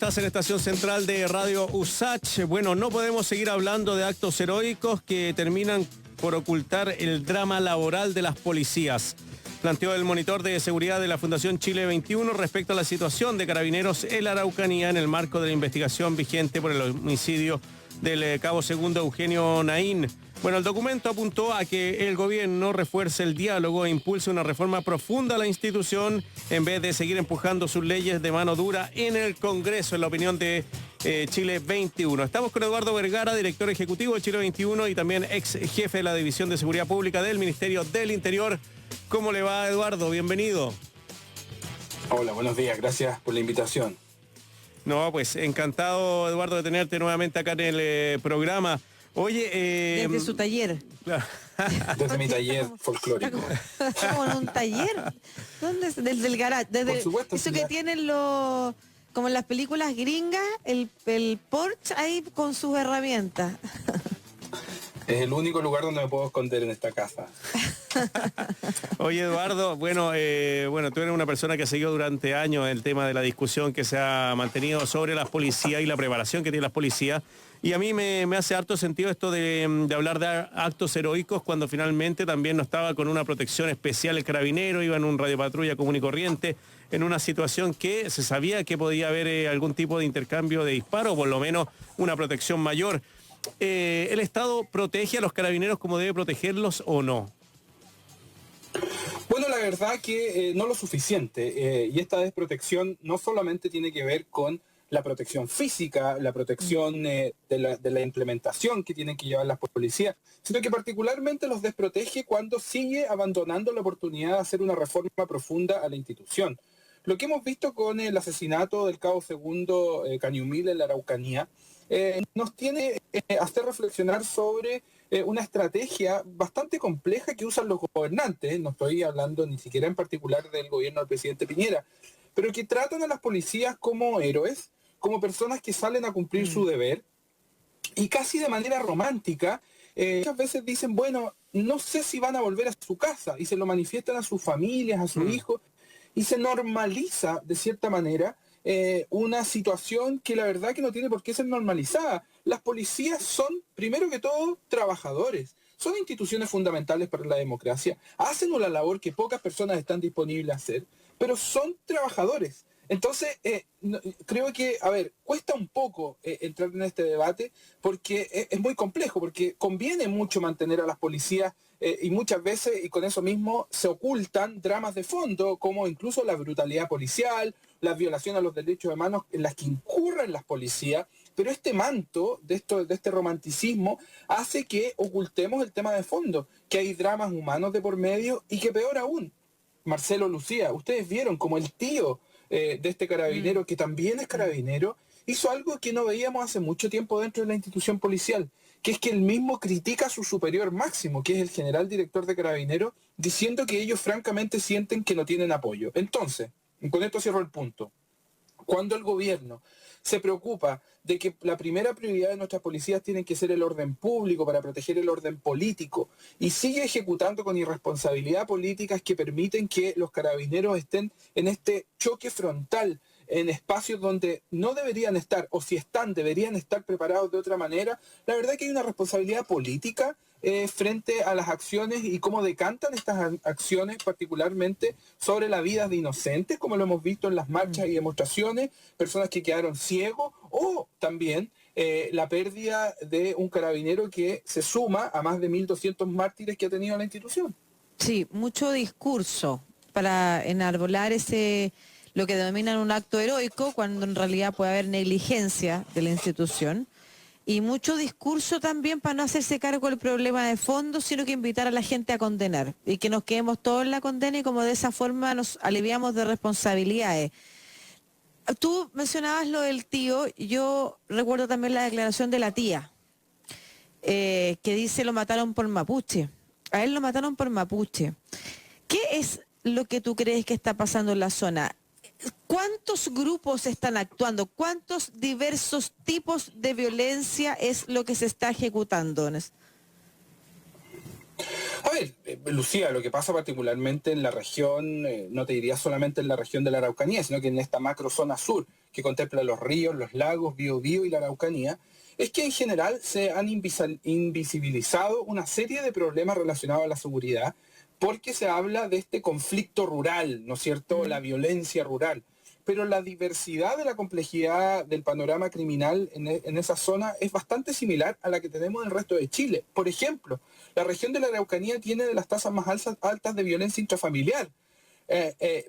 estás en Estación Central de Radio USACH. Bueno, no podemos seguir hablando de actos heroicos que terminan por ocultar el drama laboral de las policías. Planteó el monitor de seguridad de la Fundación Chile 21 respecto a la situación de carabineros en la Araucanía en el marco de la investigación vigente por el homicidio del cabo segundo Eugenio Naín. Bueno, el documento apuntó a que el gobierno refuerce el diálogo e impulse una reforma profunda a la institución en vez de seguir empujando sus leyes de mano dura en el Congreso, en la opinión de Chile 21. Estamos con Eduardo Vergara, director ejecutivo de Chile 21 y también ex jefe de la División de Seguridad Pública del Ministerio del Interior. ¿Cómo le va, Eduardo? Bienvenido. Hola, buenos días. Gracias por la invitación. No, pues encantado, Eduardo, de tenerte nuevamente acá en el programa. Oye, desde su taller. Claro. Desde mi taller folclórico. ¿Cómo en un taller? ¿Dónde es? Desde el garage. Desde Por supuesto, eso sí, que tienen los, como en las películas gringas, el Porsche ahí con sus herramientas. Es el único lugar donde me puedo esconder en esta casa. Oye, Eduardo, bueno, tú eres una persona que ha seguido durante años el tema de la discusión que se ha mantenido sobre las policías y la preparación que tienen las policías. Y a mí me hace harto sentido esto de hablar de actos heroicos cuando finalmente también no estaba con una protección especial el carabinero, iba en un radiopatrulla común y corriente, en una situación que se sabía que podía haber algún tipo de intercambio de disparo, o por lo menos una protección mayor. ¿El Estado protege a los carabineros como debe protegerlos o no? Bueno, la verdad que no lo suficiente. Y esta desprotección no solamente tiene que ver con la protección física, la protección de la implementación que tienen que llevar las policías, sino que particularmente los desprotege cuando sigue abandonando la oportunidad de hacer una reforma profunda a la institución. Lo que hemos visto con el asesinato del cabo segundo Cañumil en la Araucanía nos tiene hacer reflexionar sobre una estrategia bastante compleja que usan los gobernantes. No estoy hablando ni siquiera en particular del gobierno del presidente Piñera, pero que tratan a las policías como héroes, como personas que salen a cumplir su deber, y casi de manera romántica, muchas veces dicen, bueno, no sé si van a volver a su casa, y se lo manifiestan a sus familias, a sus hijos, y se normaliza de cierta manera una situación que la verdad que no tiene por qué ser normalizada. Las policías son, primero que todo, trabajadores. Son instituciones fundamentales para la democracia. Hacen una labor que pocas personas están disponibles a hacer, pero son trabajadores. Entonces, creo que, cuesta un poco entrar en este debate porque es muy complejo, porque conviene mucho mantener a las policías y muchas veces, y con eso mismo, se ocultan dramas de fondo, como incluso la brutalidad policial, la violación a los derechos humanos en las que incurren las policías, pero este manto de este romanticismo hace que ocultemos el tema de fondo, que hay dramas humanos de por medio y que peor aún, Marcelo Lucía, ustedes vieron como el tío de este carabinero, que también es carabinero, hizo algo que no veíamos hace mucho tiempo dentro de la institución policial, que es que él mismo critica a su superior máximo, que es el general director de Carabineros, diciendo que ellos francamente sienten que no tienen apoyo. Entonces, con esto cierro el punto. Cuando el gobierno se preocupa de que la primera prioridad de nuestras policías tiene que ser el orden público para proteger el orden político y sigue ejecutando con irresponsabilidad políticas que permiten que los carabineros estén en este choque frontal en espacios donde no deberían estar, o si están, deberían estar preparados de otra manera, la verdad que hay una responsabilidad política frente a las acciones y cómo decantan estas acciones, particularmente sobre la vida de inocentes, como lo hemos visto en las marchas y demostraciones, personas que quedaron ciegos, o también la pérdida de un carabinero que se suma a más de 1.200 mártires que ha tenido la institución. Sí, mucho discurso para enarbolar lo que denominan un acto heroico, cuando en realidad puede haber negligencia de la institución. Y mucho discurso también para no hacerse cargo del problema de fondo, sino que invitar a la gente a condenar. Y que nos quedemos todos en la condena y como de esa forma nos aliviamos de responsabilidades. Tú mencionabas lo del tío, yo recuerdo también la declaración de la tía, que dice lo mataron por mapuche. A él lo mataron por mapuche. ¿Qué es lo que tú crees que está pasando en la zona? ¿Cuántos grupos están actuando? ¿Cuántos diversos tipos de violencia es lo que se está ejecutando? A ver, Lucía, lo que pasa particularmente en la región, no te diría solamente en la región de la Araucanía, sino que en esta macro zona sur, que contempla los ríos, los lagos, Biobío y la Araucanía, es que en general se han invisibilizado una serie de problemas relacionados a la seguridad, porque se habla de este conflicto rural, ¿no es cierto?, la violencia rural. Pero la diversidad de la complejidad del panorama criminal en esa zona es bastante similar a la que tenemos en el resto de Chile. Por ejemplo, la región de la Araucanía tiene de las tasas más altas de violencia intrafamiliar,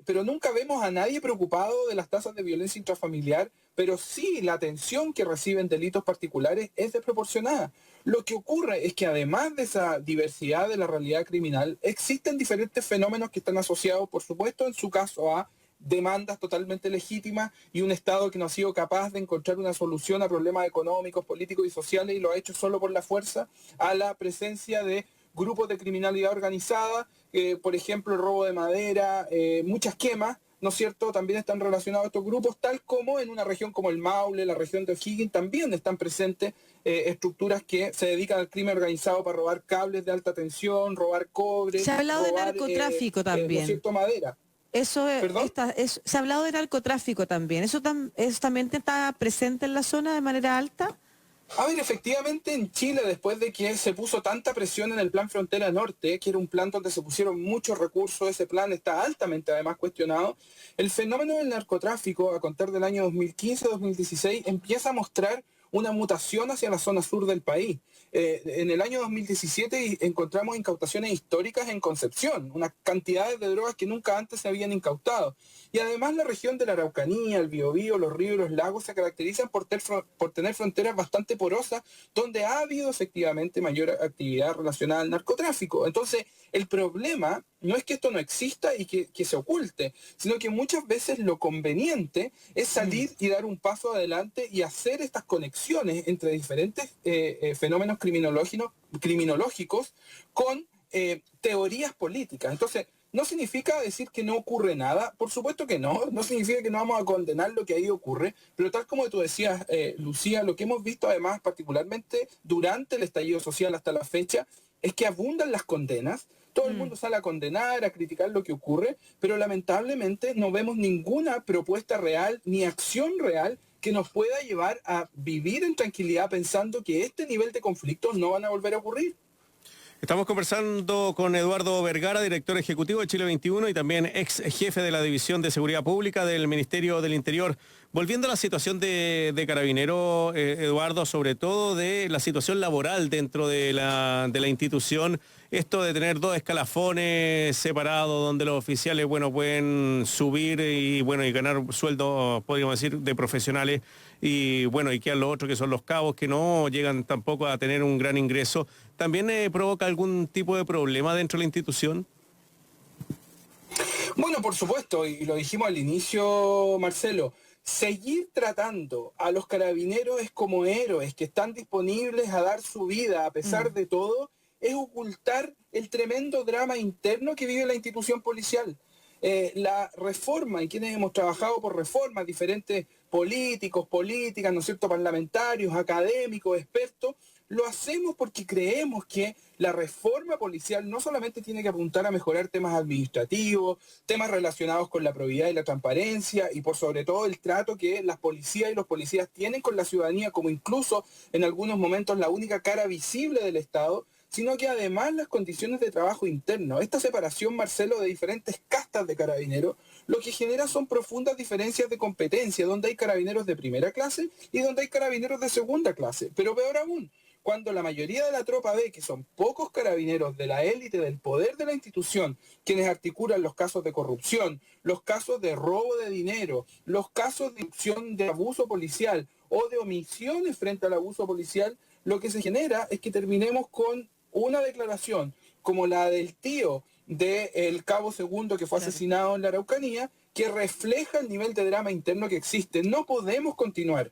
pero nunca vemos a nadie preocupado de las tasas de violencia intrafamiliar, pero sí la atención que reciben delitos particulares es desproporcionada. Lo que ocurre es que además de esa diversidad de la realidad criminal, existen diferentes fenómenos que están asociados, por supuesto, en su caso a demandas totalmente legítimas y un Estado que no ha sido capaz de encontrar una solución a problemas económicos, políticos y sociales y lo ha hecho solo por la fuerza, a la presencia de grupos de criminalidad organizada, por ejemplo, el robo de madera, muchas quemas, ¿no es cierto?, también están relacionados a estos grupos, tal como en una región como el Maule, la región de O'Higgins, también están presentes estructuras que se dedican al crimen organizado para robar cables de alta tensión, robar cobre, Se ha hablado de robar, narcotráfico ¿no es también. cierto?, madera. Eso, ¿Perdón? se ha hablado de narcotráfico también. ¿Eso, eso también está presente en la zona de manera alta? A ver, efectivamente en Chile, después de que se puso tanta presión en el Plan Frontera Norte, que era un plan donde se pusieron muchos recursos, ese plan está altamente además cuestionado, el fenómeno del narcotráfico, a contar del año 2015-2016, empieza a mostrar una mutación hacia la zona sur del país. En el año 2017 encontramos incautaciones históricas en Concepción, unas cantidades de drogas que nunca antes se habían incautado. Y además la región de la Araucanía, el Biobío, los ríos y los lagos se caracterizan por tener fronteras bastante porosas, donde ha habido efectivamente mayor actividad relacionada al narcotráfico. Entonces, el problema no es que esto no exista y que se oculte, sino que muchas veces lo conveniente es salir y dar un paso adelante y hacer estas conexiones entre diferentes fenómenos criminológicos con teorías políticas. Entonces, no significa decir que no ocurre nada, por supuesto que no significa que no vamos a condenar lo que ahí ocurre, pero tal como tú decías, Lucía, lo que hemos visto además particularmente durante el estallido social hasta la fecha, es que abundan las condenas, todo el mundo sale a condenar, a criticar lo que ocurre, pero lamentablemente no vemos ninguna propuesta real ni acción real que nos pueda llevar a vivir en tranquilidad pensando que este nivel de conflictos no van a volver a ocurrir. Estamos conversando con Eduardo Vergara, director ejecutivo de Chile 21 y también ex jefe de la División de Seguridad Pública del Ministerio del Interior. Volviendo a la situación de Carabinero, Eduardo, sobre todo de la situación laboral dentro de la institución, esto de tener dos escalafones separados donde los oficiales, bueno, pueden subir y ganar sueldos, podríamos decir, de profesionales y bueno, y quedan los otros que son los cabos que no llegan tampoco a tener un gran ingreso. ¿También provoca algún tipo de problema dentro de la institución? Bueno, por supuesto, y lo dijimos al inicio, Marcelo, seguir tratando a los carabineros es como héroes que están disponibles a dar su vida a pesar de todo, es ocultar el tremendo drama interno que vive la institución policial. La reforma, y quienes hemos trabajado por reformas, diferentes políticos, políticas, ¿no es cierto?, parlamentarios, académicos, expertos, lo hacemos porque creemos que la reforma policial no solamente tiene que apuntar a mejorar temas administrativos, temas relacionados con la probidad y la transparencia y por sobre todo el trato que las policías y los policías tienen con la ciudadanía como incluso en algunos momentos la única cara visible del Estado, sino que además las condiciones de trabajo interno. Esta separación, Marcelo, de diferentes castas de carabineros, lo que genera son profundas diferencias de competencia, donde hay carabineros de primera clase y donde hay carabineros de segunda clase. Pero peor aún, cuando la mayoría de la tropa ve que son pocos carabineros de la élite del poder de la institución quienes articulan los casos de corrupción, los casos de robo de dinero, los casos de opción de abuso policial o de omisiones frente al abuso policial, lo que se genera es que terminemos con una declaración como la del tío del cabo segundo que fue asesinado en la Araucanía, que refleja el nivel de drama interno que existe. No podemos continuar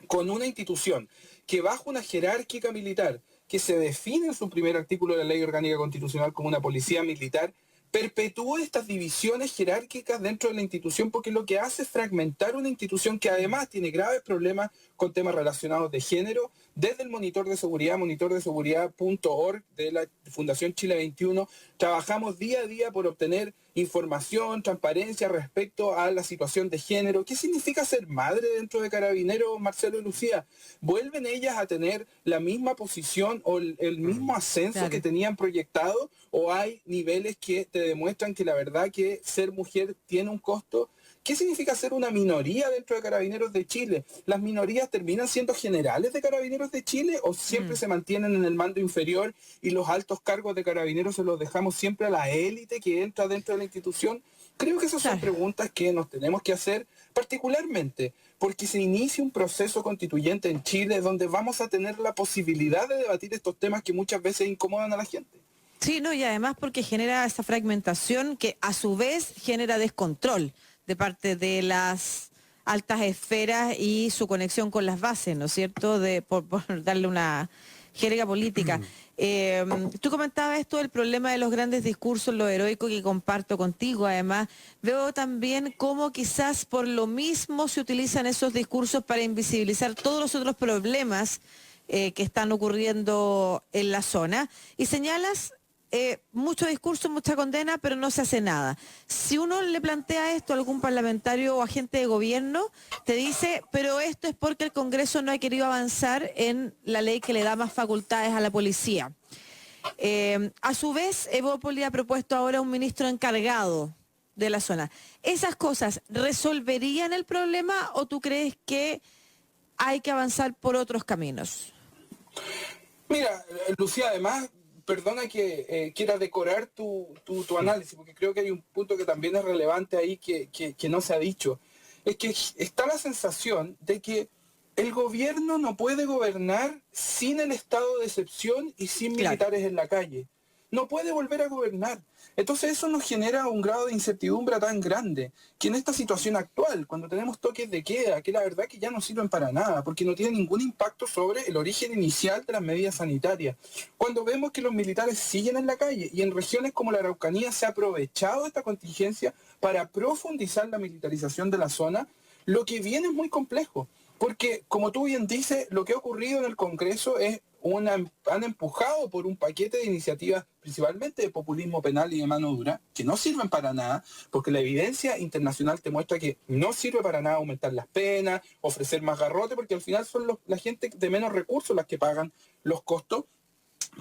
con una institución que bajo una jerárquica militar que se define en su primer artículo de la Ley Orgánica Constitucional como una policía militar, perpetúe estas divisiones jerárquicas dentro de la institución, porque lo que hace es fragmentar una institución que además tiene graves problemas con temas relacionados de género. Desde el monitor de seguridad, monitordeseguridad.org de la Fundación Chile 21, trabajamos día a día por obtener información, transparencia respecto a la situación de género. ¿Qué significa ser madre dentro de Carabineros, Marcelo y Lucía? ¿Vuelven ellas a tener la misma posición o el mismo ascenso que tenían proyectado? ¿O hay niveles que te demuestran que la verdad que ser mujer tiene un costo? ¿Qué significa ser una minoría dentro de Carabineros de Chile? ¿Las minorías terminan siendo generales de Carabineros de Chile o siempre se mantienen en el mando inferior y los altos cargos de Carabineros se los dejamos siempre a la élite que entra dentro de la institución? Creo que esas son preguntas que nos tenemos que hacer, particularmente porque se inicia un proceso constituyente en Chile donde vamos a tener la posibilidad de debatir estos temas que muchas veces incomodan a la gente. Sí, no, y además porque genera esa fragmentación que a su vez genera descontrol de parte de las altas esferas y su conexión con las bases, ¿no es cierto?, por darle una jerga política. Tú comentabas esto del problema de los grandes discursos, lo heroico, que comparto contigo. Además, veo también cómo quizás por lo mismo se utilizan esos discursos para invisibilizar todos los otros problemas que están ocurriendo en la zona. Y señalas mucho discurso, mucha condena, pero no se hace nada. Si uno le plantea esto a algún parlamentario o agente de gobierno, te dice, pero esto es porque el Congreso no ha querido avanzar en la ley que le da más facultades a la policía. A su vez, Evópoli ha propuesto ahora un ministro encargado de la zona. ¿Esas cosas resolverían el problema o tú crees que hay que avanzar por otros caminos? Mira, Lucía, además, perdona que quiera decorar tu análisis, porque creo que hay un punto que también es relevante ahí que no se ha dicho. Es que está la sensación de que el gobierno no puede gobernar sin el estado de excepción y sin militares en la calle. No puede volver a gobernar. Entonces eso nos genera un grado de incertidumbre tan grande que en esta situación actual, cuando tenemos toques de queda, que la verdad que ya no sirven para nada, porque no tienen ningún impacto sobre el origen inicial de las medidas sanitarias. Cuando vemos que los militares siguen en la calle y en regiones como la Araucanía se ha aprovechado esta contingencia para profundizar la militarización de la zona, lo que viene es muy complejo. Porque, como tú bien dices, lo que ha ocurrido en el Congreso es han empujado por un paquete de iniciativas, principalmente de populismo penal y de mano dura, que no sirven para nada, porque la evidencia internacional te muestra que no sirve para nada aumentar las penas, ofrecer más garrote, porque al final son la gente de menos recursos las que pagan los costos.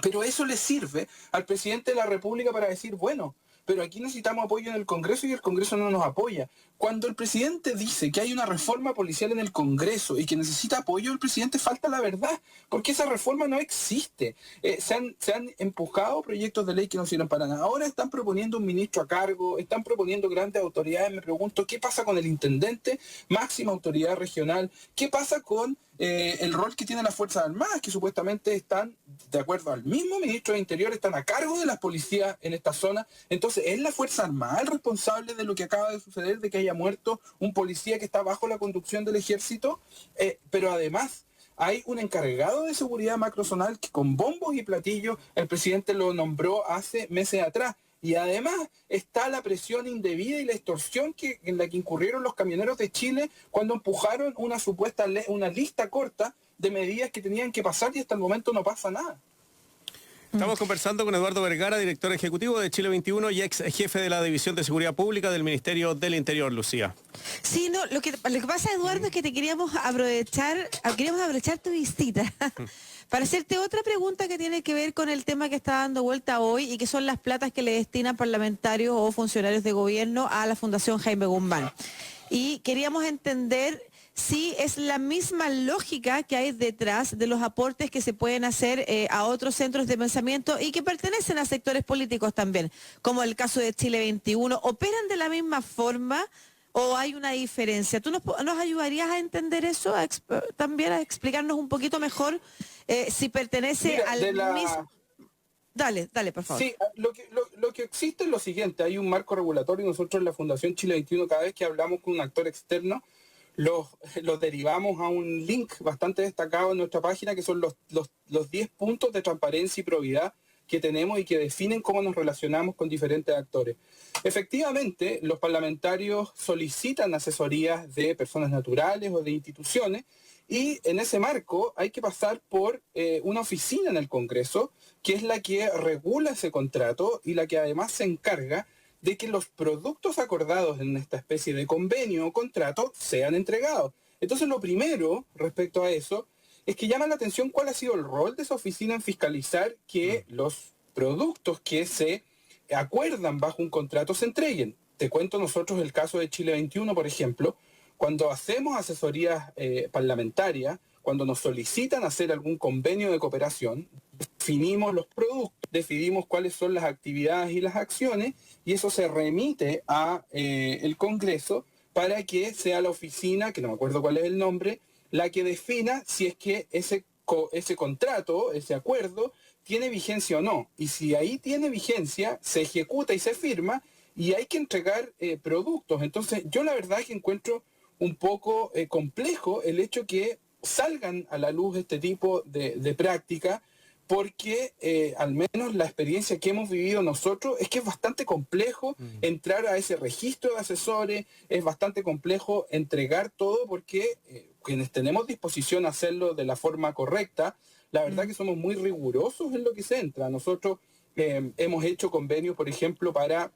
Pero eso le sirve al presidente de la República para decir, bueno, pero aquí necesitamos apoyo en el Congreso y el Congreso no nos apoya. Cuando el presidente dice que hay una reforma policial en el Congreso y que necesita apoyo, el presidente falta la verdad, porque esa reforma no existe. Se han empujado proyectos de ley que no sirven para nada. Ahora están proponiendo un ministro a cargo, están proponiendo grandes autoridades. Me pregunto, ¿qué pasa con el intendente, máxima autoridad regional? ¿Qué pasa con el rol que tienen las Fuerzas Armadas, que supuestamente están, de acuerdo al mismo ministro de Interior, están a cargo de las policías en esta zona? Entonces, ¿es la Fuerza Armada el responsable de lo que acaba de suceder, de que haya muerto un policía que está bajo la conducción del ejército? Pero además, hay un encargado de seguridad macrozonal que con bombos y platillos el presidente lo nombró hace meses atrás. Y además está la presión indebida y la extorsión en la que incurrieron los camioneros de Chile cuando empujaron una lista corta de medidas que tenían que pasar y hasta el momento no pasa nada. Estamos conversando con Eduardo Vergara, director ejecutivo de Chile 21 y ex jefe de la División de Seguridad Pública del Ministerio del Interior, Lucía. Sí, no, lo que pasa, Eduardo, es que queríamos aprovechar tu visita para hacerte otra pregunta que tiene que ver con el tema que está dando vuelta hoy y que son las platas que le destinan parlamentarios o funcionarios de gobierno a la Fundación Jaime Guzmán. Y queríamos entender si es la misma lógica que hay detrás de los aportes que se pueden hacer a otros centros de pensamiento y que pertenecen a sectores políticos también, como el caso de Chile 21. ¿Operan de la misma forma o hay una diferencia? ¿Tú nos ayudarías a entender eso, también a explicarnos un poquito mejor si pertenece al mismo? Dale, por favor. Sí, lo que existe es lo siguiente: hay un marco regulatorio y nosotros en la Fundación Chile 21, cada vez que hablamos con un actor externo, los derivamos a un link bastante destacado en nuestra página, que son los 10 puntos de transparencia y probidad que tenemos y que definen cómo nos relacionamos con diferentes actores. Efectivamente, los parlamentarios solicitan asesorías de personas naturales o de instituciones, y en ese marco hay que pasar por una oficina en el Congreso, que es la que regula ese contrato y la que además se encarga de que los productos acordados en esta especie de convenio o contrato sean entregados. Entonces, lo primero respecto a eso es que llama la atención cuál ha sido el rol de esa oficina en fiscalizar que los productos que se acuerdan bajo un contrato se entreguen. Te cuento nosotros el caso de Chile 21, por ejemplo. Cuando hacemos asesorías parlamentarias, cuando nos solicitan hacer algún convenio de cooperación, definimos los productos, definimos cuáles son las actividades y las acciones, y eso se remite a el Congreso para que sea la oficina, que no me acuerdo cuál es el nombre, la que defina si es que ese contrato, ese acuerdo, tiene vigencia o no. Y si ahí tiene vigencia, se ejecuta y se firma, y hay que entregar productos. Entonces, yo la verdad es que encuentro un poco complejo el hecho que salgan a la luz este tipo de práctica, porque al menos la experiencia que hemos vivido nosotros es que es bastante complejo entrar a ese registro de asesores, es bastante complejo entregar todo, porque quienes tenemos disposición a hacerlo de la forma correcta, la verdad que somos muy rigurosos en lo que se entra. Nosotros hemos hecho convenios, por ejemplo, para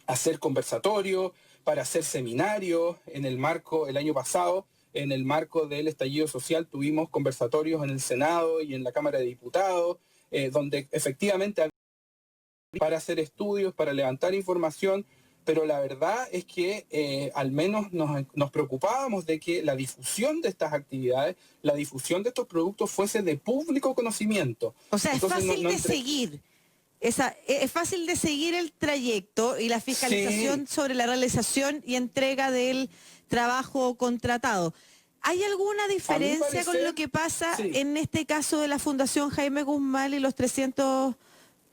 hacer conversatorios, para hacer seminarios. En el marco, el año pasado, en el marco del estallido social, tuvimos conversatorios en el Senado y en la Cámara de Diputados, donde efectivamente para hacer estudios, para levantar información, pero la verdad es que al menos nos preocupábamos de que la difusión de estas actividades, la difusión de estos productos fuese de público conocimiento. O sea, entonces, es fácil de seguir. Es fácil de seguir el trayecto y la fiscalización sobre la realización y entrega del trabajo contratado. ¿Hay alguna diferencia con lo que pasa en este caso de la Fundación Jaime Guzmán y los 300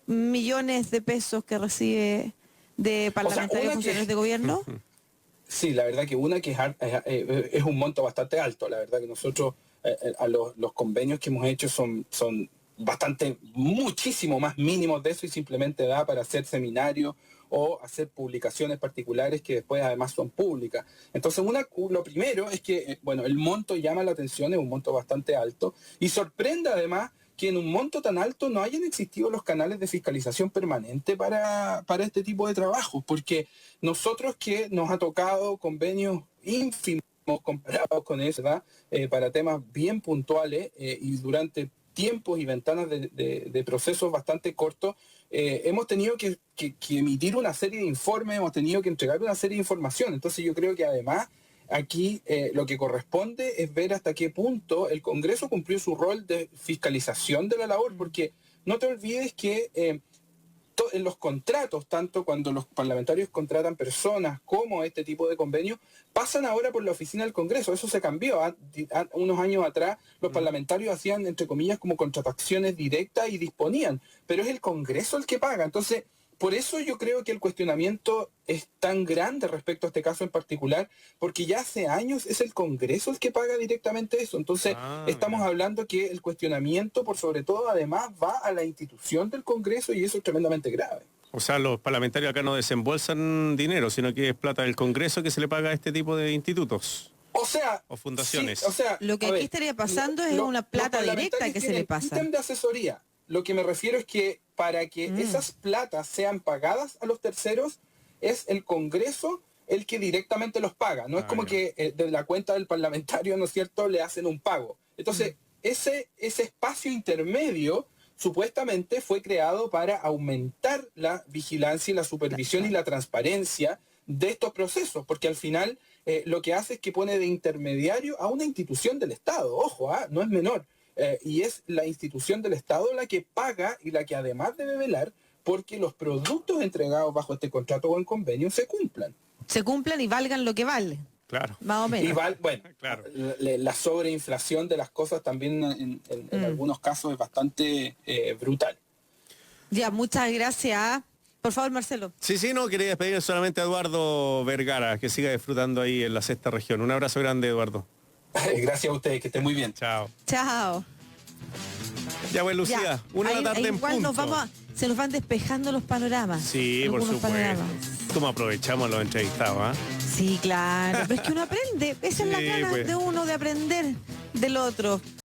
millones de pesos que recibe de parlamentarios funcionarios de gobierno? Sí, la verdad que es un monto bastante alto. La verdad que nosotros a los convenios que hemos hecho son muchísimo más mínimos de eso, y simplemente da para hacer seminarios o hacer publicaciones particulares que después además son públicas. Entonces, lo primero es que, el monto llama la atención, es un monto bastante alto, y sorprende además que en un monto tan alto no hayan existido los canales de fiscalización permanente para este tipo de trabajos, porque nosotros, que nos ha tocado convenios ínfimos comparados con eso, ¿verdad? Para temas bien puntuales y durante tiempos y ventanas de procesos bastante cortos, hemos tenido que emitir una serie de informes, hemos tenido que entregar una serie de información. Entonces, yo creo que además aquí lo que corresponde es ver hasta qué punto el Congreso cumplió su rol de fiscalización de la labor, porque no te olvides que en los contratos, tanto cuando los parlamentarios contratan personas como este tipo de convenios, pasan ahora por la oficina del Congreso. Eso se cambió. Unos años atrás los parlamentarios hacían, entre comillas, como contrataciones directas y disponían, pero es el Congreso el que paga. Entonces, por eso yo creo que el cuestionamiento es tan grande respecto a este caso en particular, porque ya hace años es el Congreso el que paga directamente eso. Entonces, estamos hablando que el cuestionamiento, por sobre todo, además, va a la institución del Congreso, y eso es tremendamente grave. O sea, los parlamentarios acá no desembolsan dinero, sino que es plata del Congreso que se le paga a este tipo de institutos. O fundaciones. Sí, lo que aquí estaría pasando es una plata directa que se le pasa. Ítem de asesoría. Lo que me refiero es que para que esas platas sean pagadas a los terceros, es el Congreso el que directamente los paga. No es como que de la cuenta del parlamentario, ¿no es cierto?, le hacen un pago. Entonces, ese espacio intermedio supuestamente fue creado para aumentar la vigilancia y la supervisión y la transparencia de estos procesos, porque al final lo que hace es que pone de intermediario a una institución del Estado. Ojo, no es menor. Y es la institución del Estado la que paga y la que además debe velar porque los productos entregados bajo este contrato o en convenio se cumplan. Se cumplan y valgan lo que vale. Claro. Más o menos. Y claro. La sobreinflación de las cosas también en algunos casos es bastante brutal. Ya, muchas gracias. Por favor, Marcelo. Sí, no, quería despedir solamente a Eduardo Vergara, que siga disfrutando ahí en la sexta región. Un abrazo grande, Eduardo. Gracias a ustedes, que estén muy bien. Chao. Chao. Ya, pues, Lucía, Ya, una de la tarde en igual punto. se nos van despejando los panoramas. Sí, por algunos supuesto. panoramas. ¿Cómo aprovechamos los entrevistados, ah? Sí, claro, pero es que uno aprende, esa es la Sí, gana pues. de uno de aprender del otro.